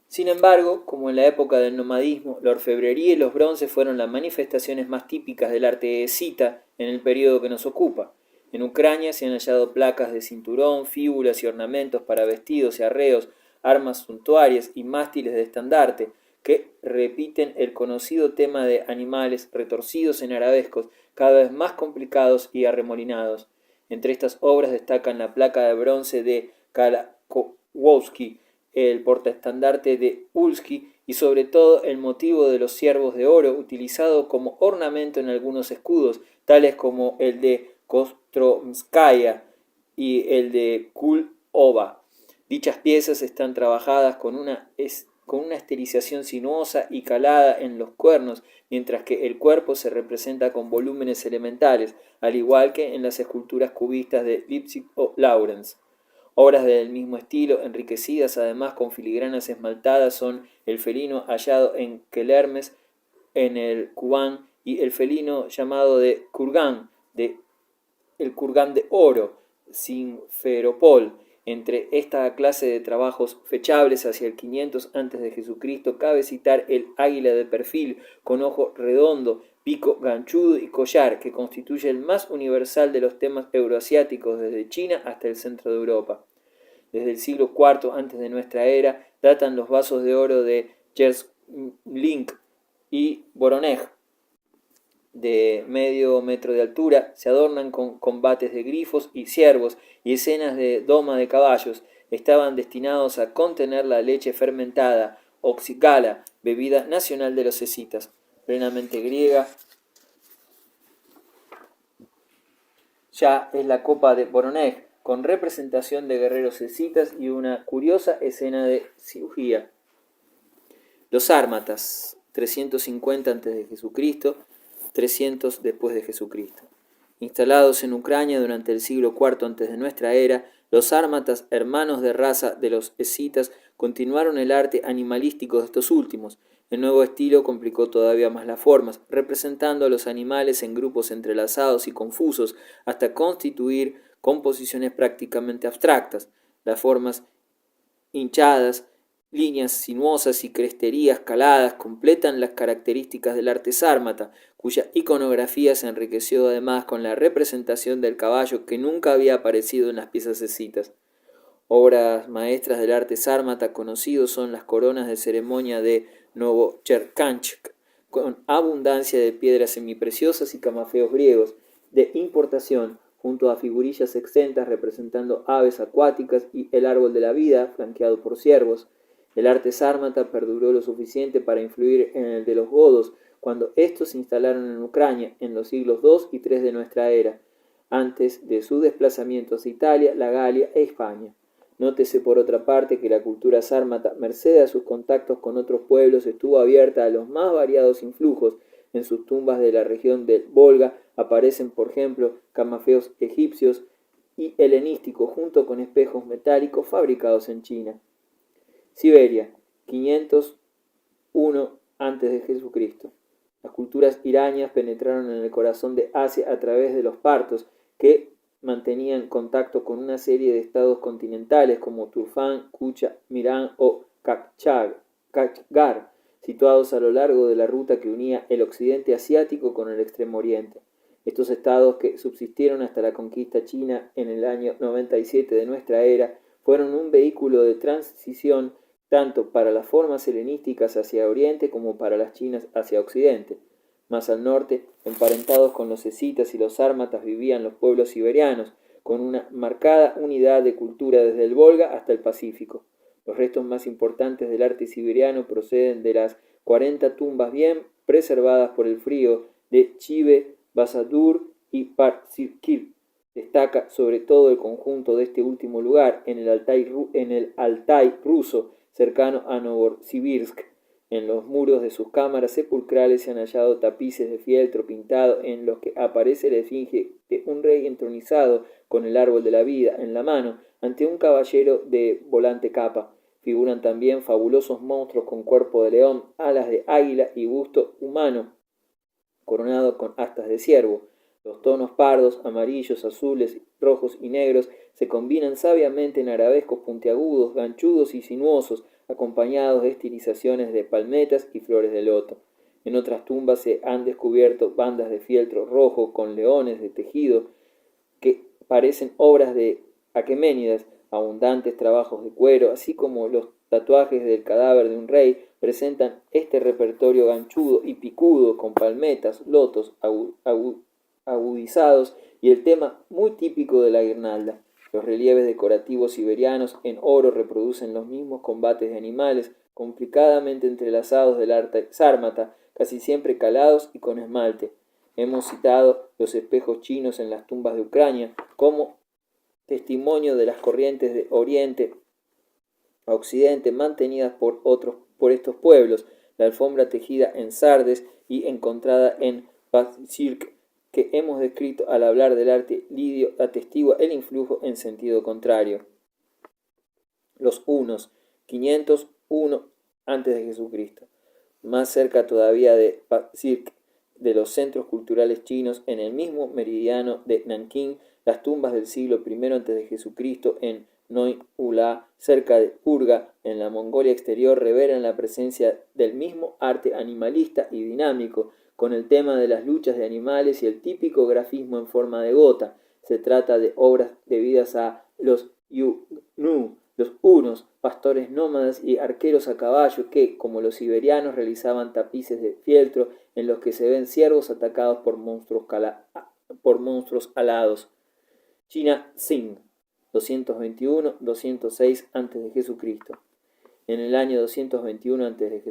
Sin embargo, como en la época del nomadismo, la orfebrería y los bronces fueron las manifestaciones más típicas del arte escita en el periodo que nos ocupa. En Ucrania se han hallado placas de cinturón, fíbulas y ornamentos para vestidos y arreos, armas suntuarias y mástiles de estandarte, que repiten el conocido tema de animales retorcidos en arabescos, cada vez más complicados y arremolinados. Entre estas obras destacan la placa de bronce de Kalakowski, el portaestandarte de Ulski y sobre todo el motivo de los ciervos de oro utilizado como ornamento en algunos escudos, tales como el de Kostromskaya y el de Kulova. Dichas piezas están trabajadas con una estilización sinuosa y calada en los cuernos, mientras que el cuerpo se representa con volúmenes elementales, al igual que en las esculturas cubistas de Leipzig o Lawrence. Obras del mismo estilo, enriquecidas además con filigranas esmaltadas, son el felino hallado en Quelermes, en el Kubán, y el felino llamado de Kurgan, el Kurgan de oro, Simferopol. Entre esta clase de trabajos fechables hacia el 500 a.C. cabe citar el águila de perfil con ojo redondo, pico ganchudo y collar, que constituye el más universal de los temas euroasiáticos desde China hasta el centro de Europa. Desde el siglo IV antes de nuestra era datan los vasos de oro de Jerlink y Voronezh, de medio metro de altura, se adornan con combates de grifos y ciervos y escenas de doma de caballos. Estaban destinados a contener la leche fermentada, oxigala, bebida nacional de los escitas, plenamente griega. Ya es la copa de Voronezh, con representación de guerreros escitas y una curiosa escena de cirugía. Los sármatas, 350 a.C., 300 después de Jesucristo. Instalados en Ucrania durante el siglo IV antes de nuestra era, los sármatas, hermanos de raza de los escitas, continuaron el arte animalístico de estos últimos. El nuevo estilo complicó todavía más las formas, representando a los animales en grupos entrelazados y confusos, hasta constituir composiciones prácticamente abstractas. Las formas hinchadas, líneas sinuosas y cresterías caladas completan las características del arte sármata, cuya iconografía se enriqueció además con la representación del caballo que nunca había aparecido en las piezas escitas. Obras maestras del arte sármata conocidos son las coronas de ceremonia de Novocherkánsk, con abundancia de piedras semipreciosas y camafeos griegos, de importación, junto a figurillas exentas representando aves acuáticas y el árbol de la vida, flanqueado por ciervos. El arte sármata perduró lo suficiente para influir en el de los godos, cuando estos se instalaron en Ucrania en los siglos II y III de nuestra era, antes de su desplazamiento hacia Italia, la Galia e España. Nótese por otra parte que la cultura sármata, merced a sus contactos con otros pueblos, estuvo abierta a los más variados influjos. En sus tumbas de la región del Volga aparecen, por ejemplo, camafeos egipcios y helenísticos junto con espejos metálicos fabricados en China. Siberia, 501 a.C. Las culturas iranias penetraron en el corazón de Asia a través de los partos, que mantenían contacto con una serie de estados continentales como Turfán, Kucha, Mirán o Kashgar, situados a lo largo de la ruta que unía el occidente asiático con el extremo oriente. Estos estados, que subsistieron hasta la conquista china en el año 97 de nuestra era, fueron un vehículo de transición tanto para las formas helenísticas hacia oriente como para las chinas hacia occidente. Más al norte, emparentados con los escitas y los sármatas, vivían los pueblos siberianos, con una marcada unidad de cultura desde el Volga hasta el Pacífico. Los restos más importantes del arte siberiano proceden de las 40 tumbas bien preservadas por el frío de Chive, Basadur y Parsirkir. Destaca sobre todo el conjunto de este último lugar en el Altai ruso, cercano a Novosibirsk. En los muros de sus cámaras sepulcrales se han hallado tapices de fieltro pintado en los que aparece la esfinge de un rey entronizado con el árbol de la vida en la mano ante un caballero de volante capa. Figuran también fabulosos monstruos con cuerpo de león, alas de águila y busto humano, coronado con astas de ciervo. Los tonos pardos, amarillos, azules, rojos y negros se combinan sabiamente en arabescos puntiagudos, ganchudos y sinuosos, acompañados de estilizaciones de palmetas y flores de loto. En otras tumbas se han descubierto bandas de fieltro rojo con leones de tejido que parecen obras de Aqueménidas, abundantes trabajos de cuero, así como los tatuajes del cadáver de un rey, presentan este repertorio ganchudo y picudo con palmetas, lotos agudizados y el tema muy típico de la guirnalda. Los relieves decorativos siberianos en oro reproducen los mismos combates de animales, complicadamente entrelazados del arte sármata, casi siempre calados y con esmalte. Hemos citado los espejos chinos en las tumbas de Ucrania como testimonio de las corrientes de Oriente a Occidente mantenidas por estos pueblos. La alfombra tejida en Sardes y encontrada en Bazirk que hemos descrito al hablar del arte lidio atestigua el influjo en sentido contrario. Los hunos, 501 a.C. Más cerca todavía de Bazirk, de los centros culturales chinos, en el mismo meridiano de Nankín, las tumbas del siglo I a.C. en Noi Ula, cerca de Purga, en la Mongolia exterior, revelan la presencia del mismo arte animalista y dinámico, con el tema de las luchas de animales y el típico grafismo en forma de gota. Se trata de obras debidas a los Yugnu, los hunos, pastores nómadas y arqueros a caballo que, como los siberianos, realizaban tapices de fieltro en los que se ven ciervos atacados por monstruos alados. China Xing, 221-206 a.C. En el año 221 a.C.,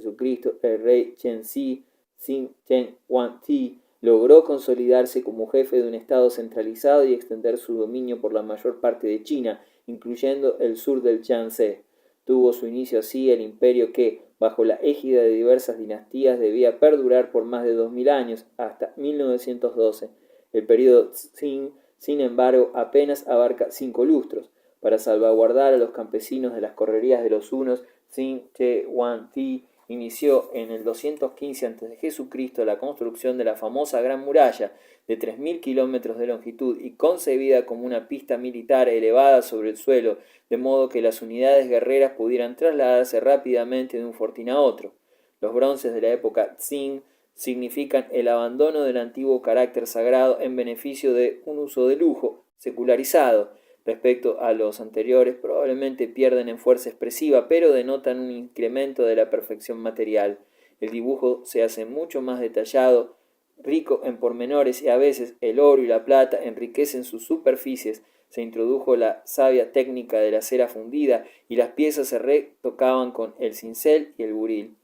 el rey Chenxi Xin Chen Huangti logró consolidarse como jefe de un estado centralizado y extender su dominio por la mayor parte de China, incluyendo el sur del Yangtze. Tuvo su inicio así el imperio que, bajo la égida de diversas dinastías, debía perdurar por más de 2000 años, hasta 1912. El período Qing, sin embargo, apenas abarca 5 lustros. Para salvaguardar a los campesinos de las correrías de los hunos, Xin Che Huangti inició en el 215 a.C. la construcción de la famosa Gran Muralla, de 3000 kilómetros de longitud y concebida como una pista militar elevada sobre el suelo, de modo que las unidades guerreras pudieran trasladarse rápidamente de un fortín a otro. Los bronces de la época Qing significan el abandono del antiguo carácter sagrado en beneficio de un uso de lujo, secularizado. Respecto a los anteriores, probablemente pierden en fuerza expresiva, pero denotan un incremento de la perfección material. El dibujo se hace mucho más detallado, rico en pormenores, y a veces el oro y la plata enriquecen sus superficies. Se introdujo la sabia técnica de la cera fundida y las piezas se retocaban con el cincel y el buril.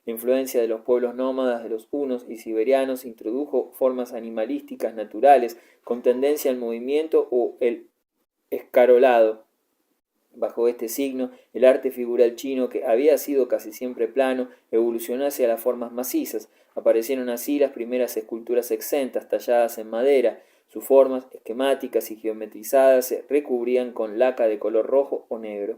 La influencia de los pueblos nómadas de los hunos y siberianos introdujo formas animalísticas naturales con tendencia al movimiento o el escarolado. Bajo este signo, el arte figural chino, que había sido casi siempre plano, evolucionó hacia las formas macizas. Aparecieron así las primeras esculturas exentas, talladas en madera. Sus formas, esquemáticas y geometrizadas, se recubrían con laca de color rojo o negro.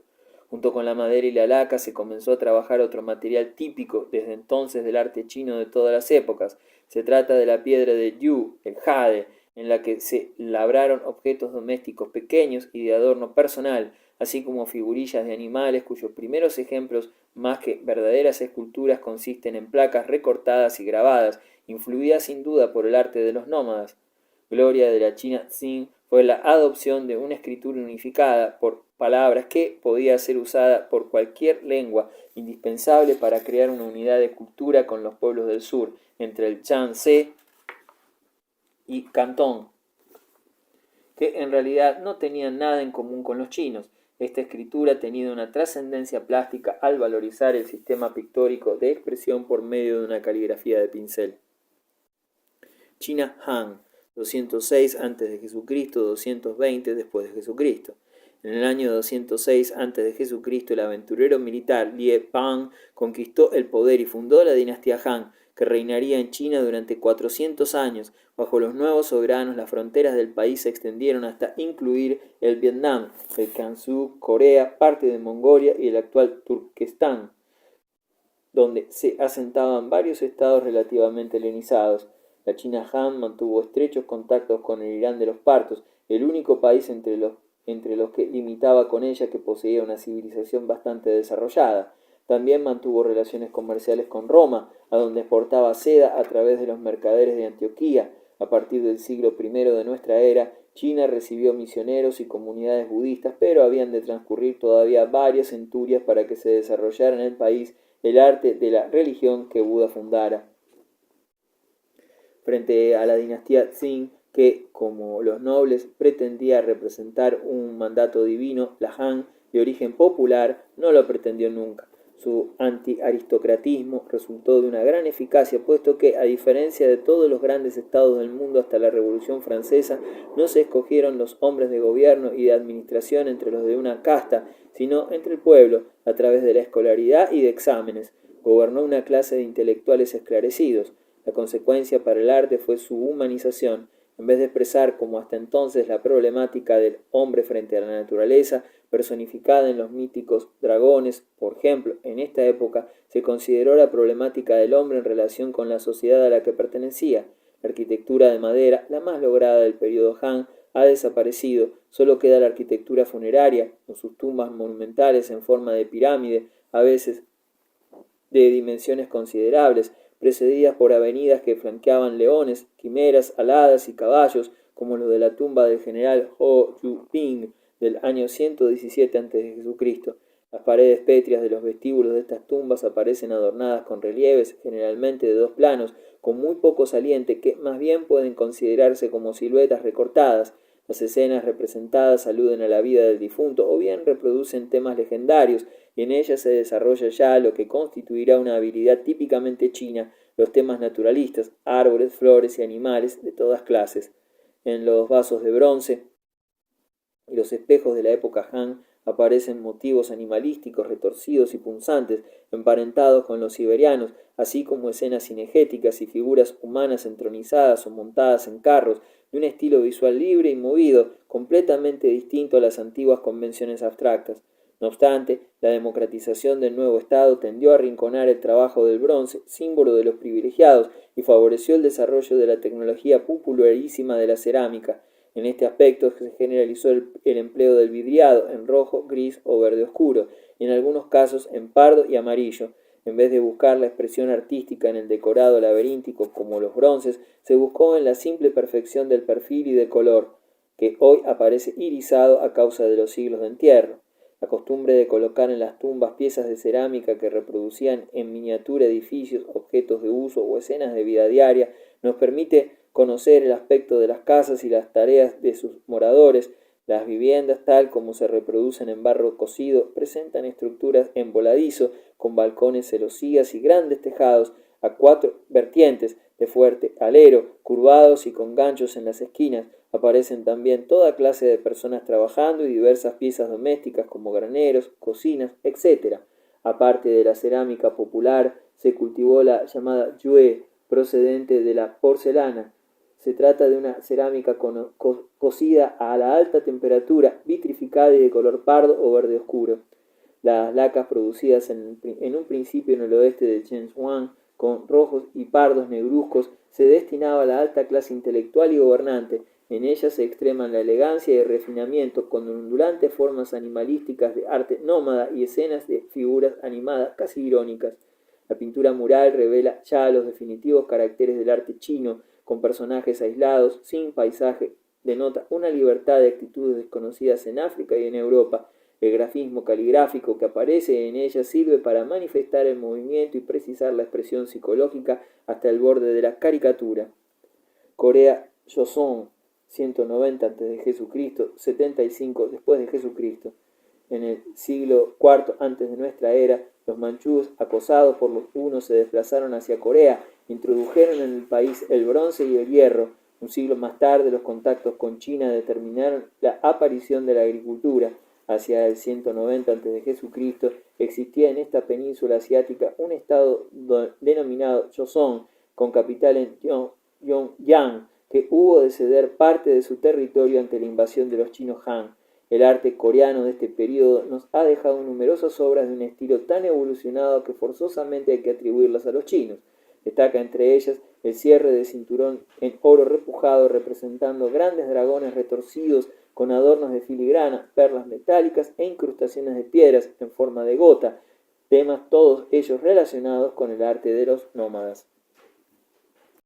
Junto con la madera y la laca se comenzó a trabajar otro material típico desde entonces del arte chino de todas las épocas. Se trata de la piedra de Yu, el jade, en la que se labraron objetos domésticos pequeños y de adorno personal, así como figurillas de animales cuyos primeros ejemplos, más que verdaderas esculturas, consisten en placas recortadas y grabadas, influidas sin duda por el arte de los nómadas. Gloria de la China Qing fue la adopción de una escritura unificada por palabras que podía ser usada por cualquier lengua, indispensable para crear una unidad de cultura con los pueblos del sur, entre el Yangtze y Cantón, que en realidad no tenían nada en común con los chinos. Esta escritura ha tenido una trascendencia plástica al valorizar el sistema pictórico de expresión por medio de una caligrafía de pincel. China Han, 206 a.C., 220 después de Jesucristo. En el año 206 a.C., el aventurero militar Lie Pang conquistó el poder y fundó la dinastía Han, que reinaría en China durante 400 años. Bajo los nuevos soberanos, las fronteras del país se extendieron hasta incluir el Vietnam, el Gansu, Corea, parte de Mongolia y el actual Turquestán, donde se asentaban varios estados relativamente helenizados. La China Han mantuvo estrechos contactos con el Irán de los Partos, el único país entre los que limitaba con ella que poseía una civilización bastante desarrollada. También mantuvo relaciones comerciales con Roma, a donde exportaba seda a través de los mercaderes de Antioquía. A partir del siglo I de nuestra era, China recibió misioneros y comunidades budistas, pero habían de transcurrir todavía varias centurias para que se desarrollara en el país el arte de la religión que Buda fundara. Frente a la dinastía Qing, que, como los nobles, pretendía representar un mandato divino, la Han, de origen popular, no lo pretendió nunca. Su anti-aristocratismo resultó de una gran eficacia, puesto que, a diferencia de todos los grandes estados del mundo hasta la Revolución Francesa, no se escogieron los hombres de gobierno y de administración entre los de una casta, sino entre el pueblo, a través de la escolaridad y de exámenes. Gobernó una clase de intelectuales esclarecidos. La consecuencia para el arte fue su humanización. En vez de expresar como hasta entonces la problemática del hombre frente a la naturaleza, personificada en los míticos dragones, por ejemplo, en esta época se consideró la problemática del hombre en relación con la sociedad a la que pertenecía. La arquitectura de madera, la más lograda del periodo Han, ha desaparecido, solo queda la arquitectura funeraria, con sus tumbas monumentales en forma de pirámide, a veces de dimensiones considerables, precedidas por avenidas que flanqueaban leones, quimeras, aladas y caballos, como los de la tumba del general Ho Yu-ping del año 117 a.C. Las paredes pétreas de los vestíbulos de estas tumbas aparecen adornadas con relieves, generalmente de dos planos, con muy poco saliente, que más bien pueden considerarse como siluetas recortadas. Las escenas representadas aluden a la vida del difunto o bien reproducen temas legendarios, y en ellas se desarrolla ya lo que constituirá una habilidad típicamente china, los temas naturalistas, árboles, flores y animales de todas clases. En los vasos de bronce y los espejos de la época Han aparecen motivos animalísticos retorcidos y punzantes, emparentados con los siberianos, así como escenas cinegéticas y figuras humanas entronizadas o montadas en carros, de un estilo visual libre y movido, completamente distinto a las antiguas convenciones abstractas. No obstante, la democratización del nuevo Estado tendió a arrinconar el trabajo del bronce, símbolo de los privilegiados, y favoreció el desarrollo de la tecnología popularísima de la cerámica. En este aspecto se generalizó el empleo del vidriado en rojo, gris o verde oscuro, y en algunos casos en pardo y amarillo. En vez de buscar la expresión artística en el decorado laberíntico como los bronces, se buscó en la simple perfección del perfil y del color, que hoy aparece irisado a causa de los siglos de entierro. La costumbre de colocar en las tumbas piezas de cerámica que reproducían en miniatura edificios, objetos de uso o escenas de vida diaria nos permite conocer el aspecto de las casas y las tareas de sus moradores. Las viviendas, tal como se reproducen en barro cocido, presentan estructuras en voladizo, con balcones celosías y grandes tejados a cuatro vertientes de fuerte alero, curvados y con ganchos en las esquinas. Aparecen también toda clase de personas trabajando y diversas piezas domésticas como graneros, cocinas, etc. Aparte de la cerámica popular, se cultivó la llamada yue, procedente de la porcelana. Se trata de una cerámica cocida a la alta temperatura, vitrificada y de color pardo o verde oscuro. Las lacas producidas en un principio en el oeste de Zhejiang, con rojos y pardos negruzcos, se destinaba a la alta clase intelectual y gobernante. En ellas se extreman la elegancia y el refinamiento, con ondulantes formas animalísticas de arte nómada y escenas de figuras animadas casi irónicas. La pintura mural revela ya los definitivos caracteres del arte chino, con personajes aislados, sin paisaje, denota una libertad de actitudes desconocidas en África y en Europa. El grafismo caligráfico que aparece en ella sirve para manifestar el movimiento y precisar la expresión psicológica hasta el borde de la caricatura. Corea Joseon, 190 a.C., 75 después de Jesucristo. En el siglo IV antes de nuestra era, los manchúes, acosados por los hunos, se desplazaron hacia Corea, introdujeron en el país el bronce y el hierro. Un siglo más tarde, los contactos con China determinaron la aparición de la agricultura. Hacia el 190 a.C. existía en esta península asiática un estado denominado Joseon, con capital en Pyongyang, que hubo de ceder parte de su territorio ante la invasión de los chinos Han. El arte coreano de este periodo nos ha dejado numerosas obras de un estilo tan evolucionado que forzosamente hay que atribuirlas a los chinos. Destaca entre ellas el cierre de cinturón en oro repujado representando grandes dragones retorcidos con adornos de filigrana, perlas metálicas e incrustaciones de piedras en forma de gota, temas todos ellos relacionados con el arte de los nómadas.